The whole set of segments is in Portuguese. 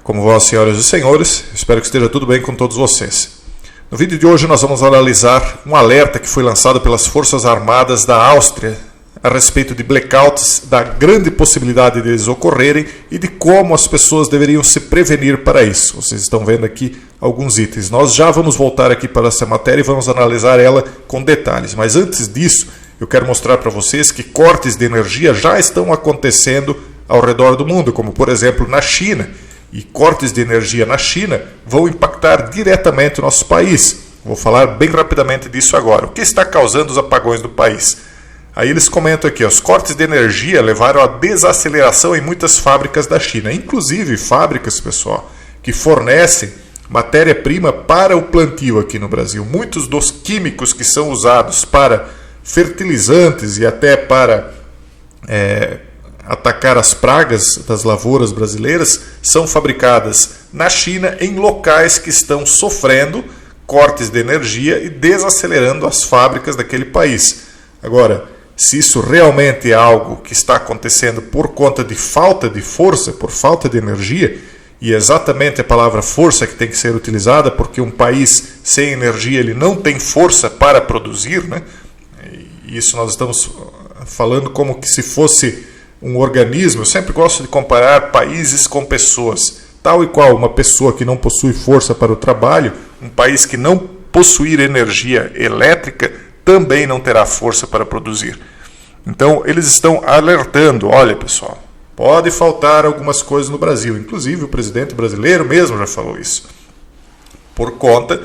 Como vão, senhoras e senhores? Espero que esteja tudo bem com todos vocês. No vídeo de hoje nós vamos analisar um alerta que foi lançado pelas Forças Armadas da Áustria a respeito de blackouts, da grande possibilidade de eles ocorrerem e de como as pessoas deveriam se prevenir para isso. Vocês estão vendo aqui alguns itens. Nós já vamos voltar aqui para essa matéria e vamos analisar ela com detalhes. Mas antes disso, eu quero mostrar para vocês que cortes de energia já estão acontecendo ao redor do mundo, como por exemplo na China. E cortes de energia na China vão impactar diretamente o nosso país. Vou falar bem rapidamente disso agora. O que está causando os apagões do país? Aí eles comentam aqui, os cortes de energia levaram à desaceleração em muitas fábricas da China. Inclusive fábricas, pessoal, que fornecem matéria-prima para o plantio aqui no Brasil. Muitos dos químicos que são usados para fertilizantes e até para atacar as pragas das lavouras brasileiras são fabricadas na China em locais que estão sofrendo cortes de energia e desacelerando as fábricas daquele país. Agora, se isso realmente é algo que está acontecendo por conta de falta de força, por falta de energia, e exatamente a palavra força que tem que ser utilizada, porque um país sem energia ele não tem força para produzir, né? E isso nós estamos falando como que se fosse um organismo. Eu sempre gosto de comparar países com pessoas. Tal e qual uma pessoa que não possui força para o trabalho, um país que não possuir energia elétrica, também não terá força para produzir. Então, eles estão alertando, olha pessoal, pode faltar algumas coisas no Brasil, inclusive o presidente brasileiro mesmo já falou isso, por conta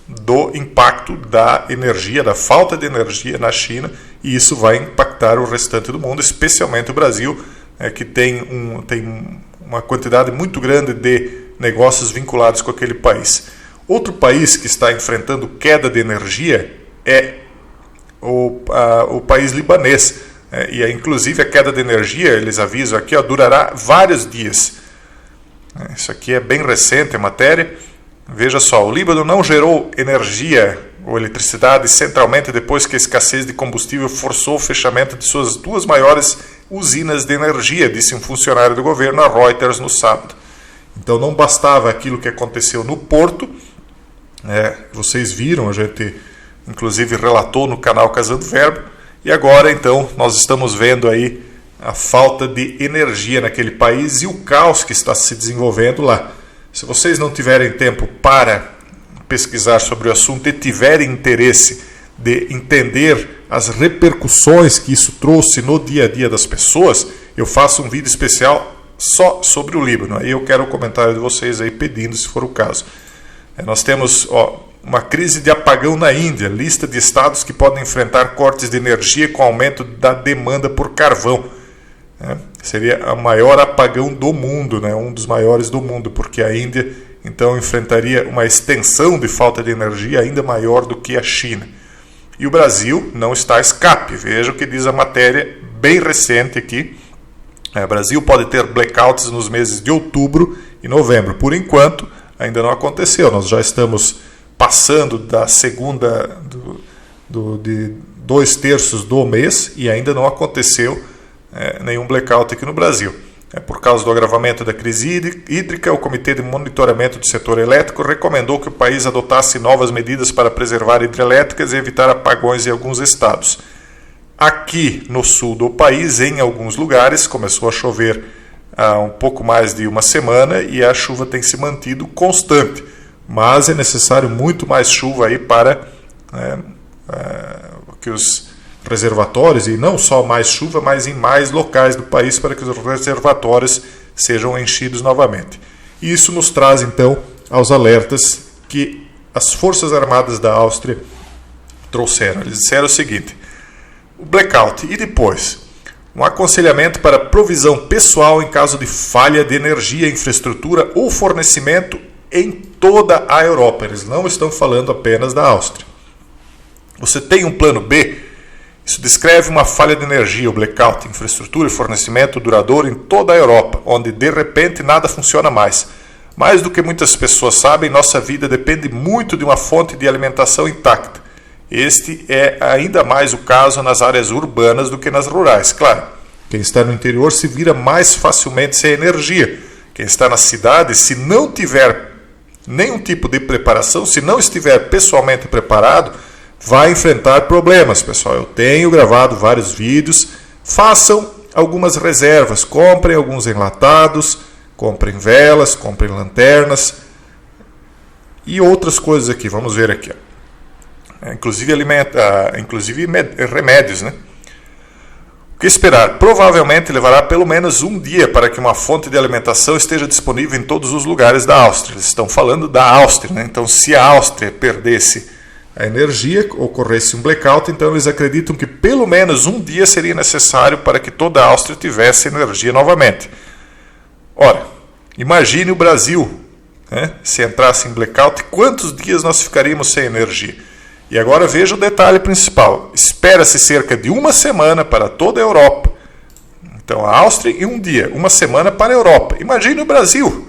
do impacto da energia, da falta de energia na China, e isso vai impactar o restante do mundo, especialmente o Brasil, que tem uma quantidade muito grande de negócios vinculados com aquele país. Outro país que está enfrentando queda de energia é o país libanês, e inclusive a queda de energia, eles avisam aqui, durará vários dias. Isso aqui é bem recente a matéria. Veja só, o Líbano não gerou energia ou eletricidade centralmente depois que a escassez de combustível forçou o fechamento de suas duas maiores usinas de energia, disse um funcionário do governo a Reuters no sábado. Então não bastava aquilo que aconteceu no porto, vocês viram, a gente inclusive relatou no canal Casando Verbo, e agora então nós estamos vendo aí a falta de energia naquele país e o caos que está se desenvolvendo lá. Se vocês não tiverem tempo para pesquisar sobre o assunto e tiverem interesse de entender as repercussões que isso trouxe no dia a dia das pessoas, eu faço um vídeo especial só sobre o Líbano. Aí eu quero o comentário de vocês aí pedindo, se for o caso. Nós temos uma crise de apagão na Índia, lista de estados que podem enfrentar cortes de energia com aumento da demanda por carvão. Seria o maior apagão do mundo, um dos maiores do mundo, porque a Índia então enfrentaria uma extensão de falta de energia ainda maior do que a China. E o Brasil não está a escape. Veja o que diz a matéria bem recente aqui. O Brasil pode ter blackouts nos meses de outubro e novembro. Por enquanto, ainda não aconteceu. Nós já estamos passando da segunda de 2/3 do mês e ainda não aconteceu nenhum blackout aqui no Brasil. Por causa do agravamento da crise hídrica, o Comitê de Monitoramento do Setor Elétrico recomendou que o país adotasse novas medidas para preservar hidrelétricas e evitar apagões em alguns estados. Aqui no sul do país, em alguns lugares, começou a chover há um pouco mais de uma semana e a chuva tem se mantido constante. Mas é necessário muito mais chuva aí para que os reservatórios, e não só mais chuva, mas em mais locais do país para que os reservatórios sejam enchidos novamente. E isso nos traz então aos alertas que as Forças Armadas da Áustria trouxeram. Eles disseram o seguinte: o blackout e depois um aconselhamento para provisão pessoal em caso de falha de energia, infraestrutura ou fornecimento em toda a Europa. Eles não estão falando apenas da Áustria. Você tem um plano B? Isso descreve uma falha de energia, o blackout, infraestrutura e fornecimento duradouro em toda a Europa, onde de repente nada funciona mais. Mais do que muitas pessoas sabem, nossa vida depende muito de uma fonte de alimentação intacta. Este é ainda mais o caso nas áreas urbanas do que nas rurais. Claro, quem está no interior se vira mais facilmente sem energia, Quem está na cidade, se não tiver nenhum tipo de preparação, se não estiver pessoalmente preparado, vai enfrentar problemas, pessoal. Eu tenho gravado vários vídeos. Façam algumas reservas, comprem alguns enlatados, comprem velas, comprem lanternas e outras coisas aqui. Vamos ver aqui, ó. Inclusive remédios, né? O que esperar? Provavelmente levará pelo menos um dia para que uma fonte de alimentação esteja disponível em todos os lugares da Áustria. Eles estão falando da Áustria, né? Então, se a Áustria perdesse a energia, ocorresse um blackout, então eles acreditam que pelo menos um dia seria necessário para que toda a Áustria tivesse energia novamente. Ora, imagine o Brasil, né? Se entrasse em blackout, quantos dias nós ficaríamos sem energia? E agora veja o detalhe principal. Espera-se cerca de uma semana para toda a Europa. Então a Áustria em um dia, uma semana para a Europa. Imagine o Brasil.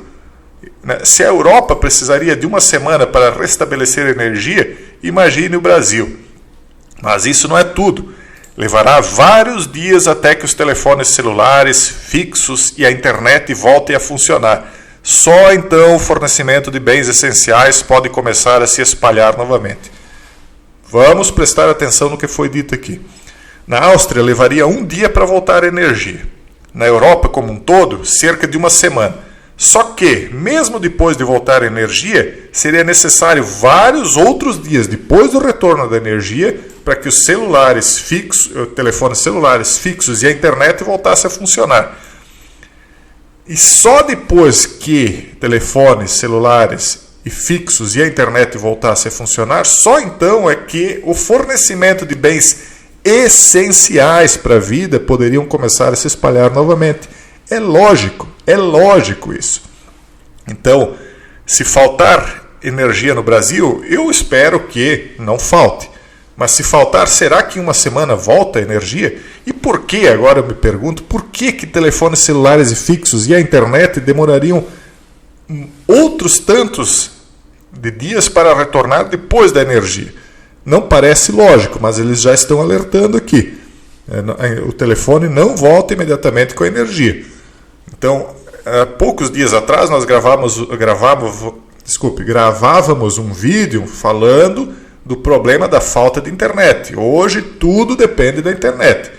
Se a Europa precisaria de uma semana para restabelecer energia, imagine o Brasil. Mas isso não é tudo. Levará vários dias até que os telefones celulares fixos e a internet voltem a funcionar. Só então o fornecimento de bens essenciais pode começar a se espalhar novamente. Vamos prestar atenção no que foi dito aqui. Na Áustria levaria um dia para voltar a energia. Na Europa como um todo, cerca de uma semana. Só que, mesmo depois de voltar a energia, seria necessário vários outros dias depois do retorno da energia para que os telefones celulares fixos e a internet voltassem a funcionar. E só depois que telefones celulares e fixos e a internet voltassem a funcionar, só então é que o fornecimento de bens essenciais para a vida poderiam começar a se espalhar novamente. É lógico isso. Então, se faltar energia no Brasil, eu espero que não falte. Mas se faltar, será que em uma semana volta a energia? E por que, agora eu me pergunto, por que telefones celulares e fixos e a internet demorariam outros tantos de dias para retornar depois da energia? Não parece lógico, mas eles já estão alertando aqui. O telefone não volta imediatamente com a energia. Então, há poucos dias atrás nós gravávamos um vídeo falando do problema da falta de internet. Hoje tudo depende da internet.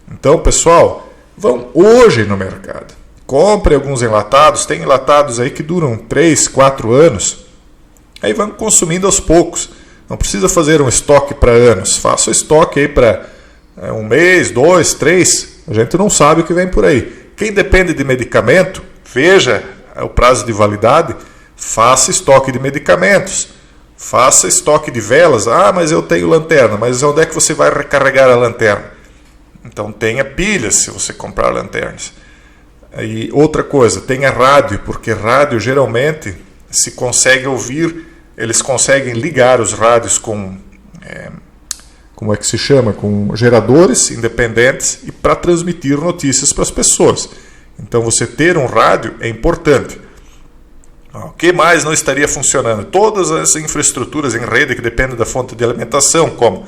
Então, pessoal, vão hoje no mercado. Compre alguns enlatados. Tem enlatados aí que duram 3, 4 anos. Aí vão consumindo aos poucos. Não precisa fazer um estoque para anos. Faça o estoque aí para um mês, 2, 3. A gente não sabe o que vem por aí. Quem depende de medicamento, veja o prazo de validade, faça estoque de medicamentos. Faça estoque de velas. Ah, mas eu tenho lanterna. Mas onde é que você vai recarregar a lanterna? Então tenha pilhas se você comprar lanternas. E outra coisa, tenha rádio, porque rádio geralmente se consegue ouvir, eles conseguem ligar os rádios com, como é que se chama? Com geradores independentes e para transmitir notícias para as pessoas. Então você ter um rádio é importante. O que mais não estaria funcionando? Todas as infraestruturas em rede que dependem da fonte de alimentação, como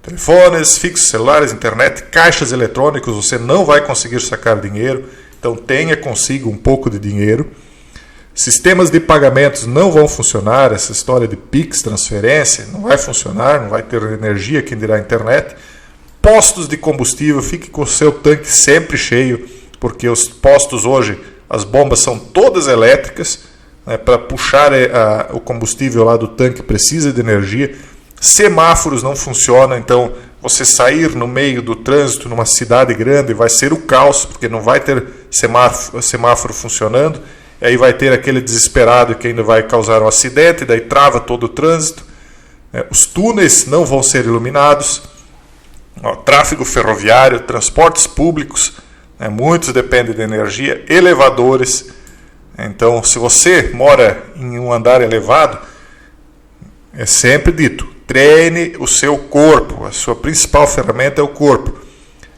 telefones, fixos, celulares, internet, caixas eletrônicos, você não vai conseguir sacar dinheiro, então tenha consigo um pouco de dinheiro. Sistemas de pagamentos não vão funcionar, essa história de Pix, transferência, não vai funcionar, não vai ter energia, quem dirá internet. Postos de combustível, fique com o seu tanque sempre cheio, porque os postos hoje, as bombas são todas elétricas, para puxar o combustível lá do tanque precisa de energia. Semáforos não funcionam, então você sair no meio do trânsito numa cidade grande vai ser o caos, porque não vai ter semáforo funcionando, e aí vai ter aquele desesperado que ainda vai causar um acidente, daí trava todo o trânsito. Os túneis não vão ser iluminados, tráfego ferroviário, transportes públicos, muitos dependem de energia, elevadores. Então, se você mora em um andar elevado, é sempre dito, treine o seu corpo, a sua principal ferramenta é o corpo.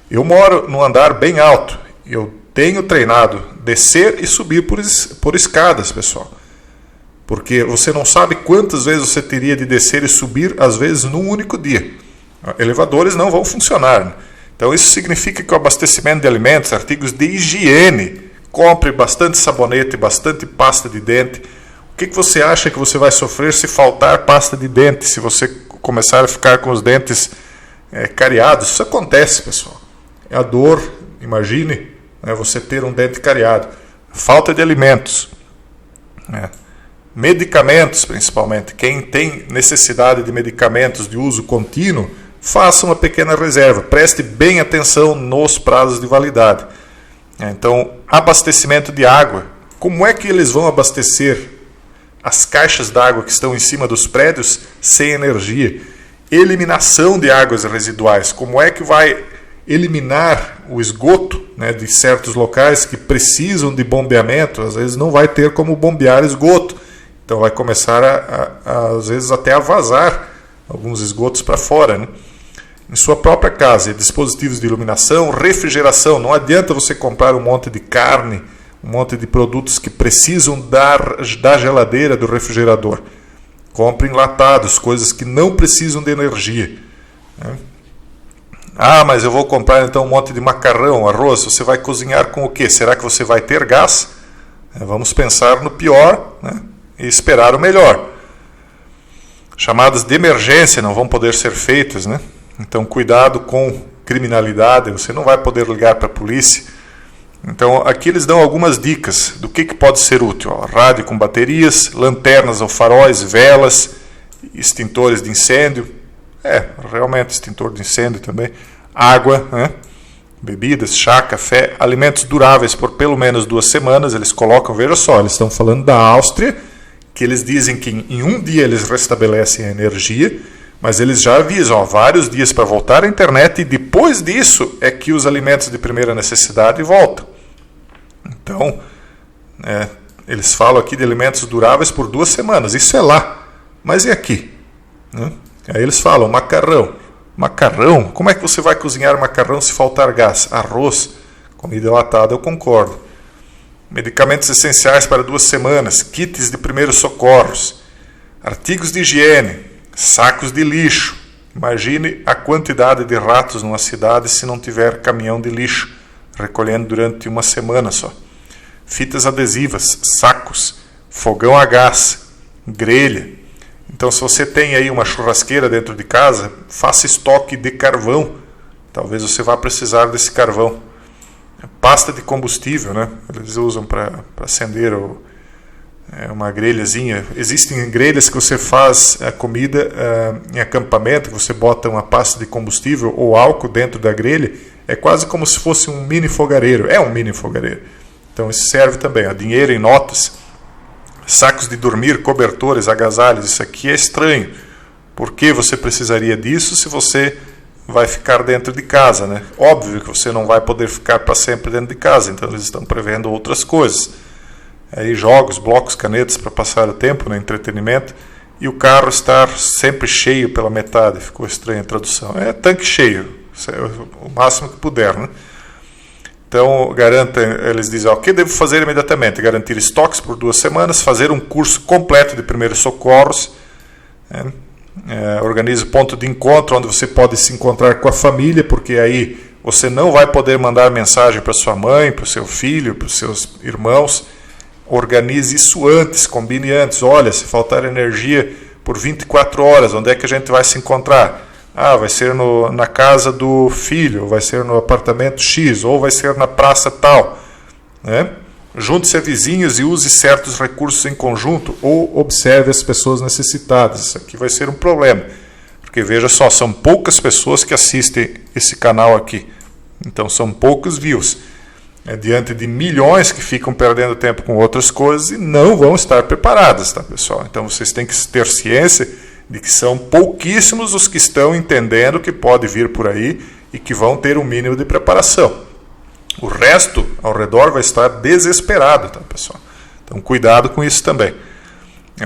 Eu moro num andar bem alto, eu tenho treinado descer e subir por escadas, pessoal. Porque você não sabe quantas vezes você teria de descer e subir, às vezes num único dia. Elevadores não vão funcionar. Então, isso significa que o abastecimento de alimentos, artigos de higiene, compre bastante sabonete, bastante pasta de dente. O que você acha que você vai sofrer se faltar pasta de dente, se você começar a ficar com os dentes cariados? Isso acontece, pessoal. É a dor, imagine, você ter um dente cariado. Falta de alimentos. Medicamentos, principalmente. Quem tem necessidade de medicamentos de uso contínuo, faça uma pequena reserva. Preste bem atenção nos prazos de validade. Então, abastecimento de água. Como é que eles vão abastecer as caixas d'água que estão em cima dos prédios sem energia? Eliminação de águas residuais. Como é que vai eliminar o esgoto, de certos locais que precisam de bombeamento? Às vezes não vai ter como bombear esgoto. Então vai começar, às vezes, até a vazar alguns esgotos para fora. Em sua própria casa, dispositivos de iluminação, refrigeração. Não adianta você comprar um monte de carne, um monte de produtos que precisam da geladeira, do refrigerador. Compre enlatados, coisas que não precisam de energia. Mas eu vou comprar então um monte de macarrão, arroz. Você vai cozinhar com o quê? Será que você vai ter gás? Vamos pensar no pior, e esperar o melhor. Chamadas de emergência não vão poder ser feitas, Então cuidado com criminalidade. Você não vai poder ligar para a polícia. Então aqui eles dão algumas dicas do que pode ser útil. Rádio com baterias, lanternas ou faróis, velas, extintores de incêndio. Realmente extintor de incêndio também. Água, bebidas, chá, café, alimentos duráveis por pelo menos 2 semanas. Eles colocam, veja só, eles estão falando da Áustria, que eles dizem que em um dia eles restabelecem a energia, mas eles já avisam, vários dias para voltar à internet, e depois disso é que os alimentos de primeira necessidade voltam. Então, eles falam aqui de alimentos duráveis por 2 semanas. Isso é lá, mas e aqui? Aí eles falam macarrão. Macarrão? Como é que você vai cozinhar macarrão se faltar gás? Arroz, comida enlatada, eu concordo. Medicamentos essenciais para 2 semanas, kits de primeiros socorros, artigos de higiene, sacos de lixo. Imagine a quantidade de ratos numa cidade se não tiver caminhão de lixo, recolhendo durante 1 semana só. Fitas adesivas, sacos, fogão a gás, grelha. Então, se você tem aí uma churrasqueira dentro de casa, faça estoque de carvão. Talvez você vá precisar desse carvão. Pasta de combustível, Eles usam para acender uma grelhazinha. Existem grelhas que você faz a comida em acampamento, que você bota uma pasta de combustível ou álcool dentro da grelha. É quase como se fosse um mini fogareiro. É um mini fogareiro. Então isso serve também. Dinheiro em notas, sacos de dormir, cobertores, agasalhos. Isso aqui é estranho. Por que você precisaria disso se você vai ficar dentro de casa, Óbvio que você não vai poder ficar para sempre dentro de casa, então eles estão prevendo outras coisas. Aí jogos, blocos, canetas para passar o tempo, entretenimento, e o carro estar sempre cheio pela metade. Ficou estranha a tradução. É tanque cheio, o máximo que puder, Então, eles dizem, o que devo fazer imediatamente? Garantir estoques por 2 semanas, fazer um curso completo de primeiros socorros, organize ponto de encontro onde você pode se encontrar com a família, porque aí você não vai poder mandar mensagem para sua mãe, para o seu filho, para os seus irmãos. Organize isso antes, combine antes. Olha, se faltar energia por 24 horas, onde é que a gente vai se encontrar? Vai ser na casa do filho, vai ser no apartamento X, ou vai ser na praça tal. Junte-se a vizinhos e use certos recursos em conjunto, ou observe as pessoas necessitadas. Isso aqui vai ser um problema, porque veja só, são poucas pessoas que assistem esse canal aqui. Então são poucos views. Diante de milhões que ficam perdendo tempo com outras coisas e não vão estar preparadas, tá, pessoal? Então vocês têm que ter ciência de que são pouquíssimos os que estão entendendo que pode vir por aí e que vão ter um mínimo de preparação. O resto ao redor vai estar desesperado, tá, pessoal? Então cuidado com isso também.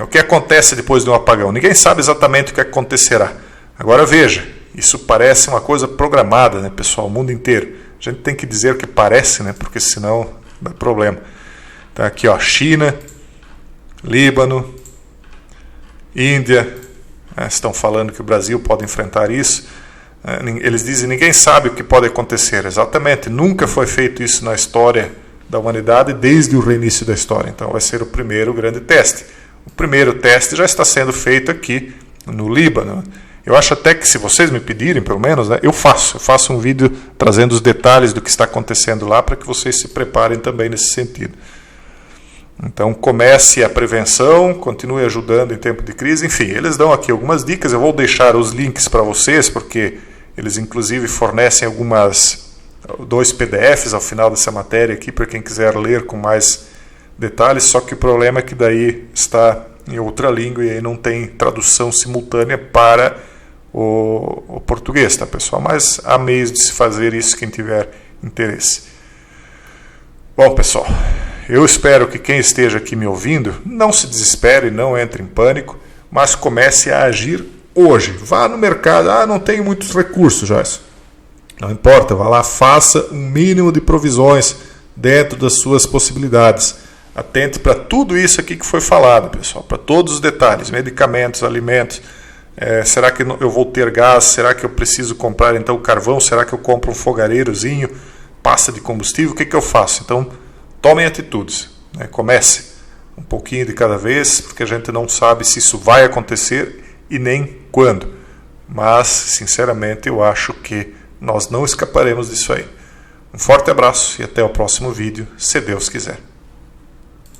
O que acontece depois de um apagão? Ninguém sabe exatamente o que acontecerá. Agora veja, isso parece uma coisa programada, pessoal, o mundo inteiro. A gente tem que dizer que parece, porque senão dá problema. Então aqui, China, Líbano, Índia, estão falando que o Brasil pode enfrentar isso. Eles dizem, ninguém sabe o que pode acontecer. Exatamente, nunca foi feito isso na história da humanidade desde o reinício da história. Então vai ser o primeiro grande teste. O primeiro teste já está sendo feito aqui no Líbano. Eu acho até que, se vocês me pedirem, pelo menos, né, eu faço um vídeo trazendo os detalhes do que está acontecendo lá para que vocês se preparem também nesse sentido. Então comece a prevenção, continue ajudando em tempo de crise. Enfim, eles dão aqui algumas dicas. Eu vou deixar os links para vocês, porque eles inclusive fornecem dois PDFs ao final dessa matéria aqui, para quem quiser ler com mais detalhes. Só que o problema é que daí está em outra língua e aí não tem tradução simultânea para o português, tá, pessoal? Mas há meios de se fazer isso, quem tiver interesse. Bom, pessoal, eu espero que quem esteja aqui me ouvindo não se desespere, não entre em pânico, mas comece a agir hoje. Vá no mercado. Não tenho muitos recursos, Joyce. Não importa, vá lá, faça um mínimo de provisões dentro das suas possibilidades. Atente para tudo isso aqui que foi falado, pessoal, para todos os detalhes, medicamentos, alimentos. Será que eu vou ter gás? Será que eu preciso comprar então carvão? Será que eu compro um fogareirozinho, pasta de combustível? O que eu faço? Então, tomem atitudes, né? Comece um pouquinho de cada vez, porque a gente não sabe se isso vai acontecer e nem quando. Mas, sinceramente, eu acho que nós não escaparemos disso aí. Um forte abraço e até o próximo vídeo, se Deus quiser.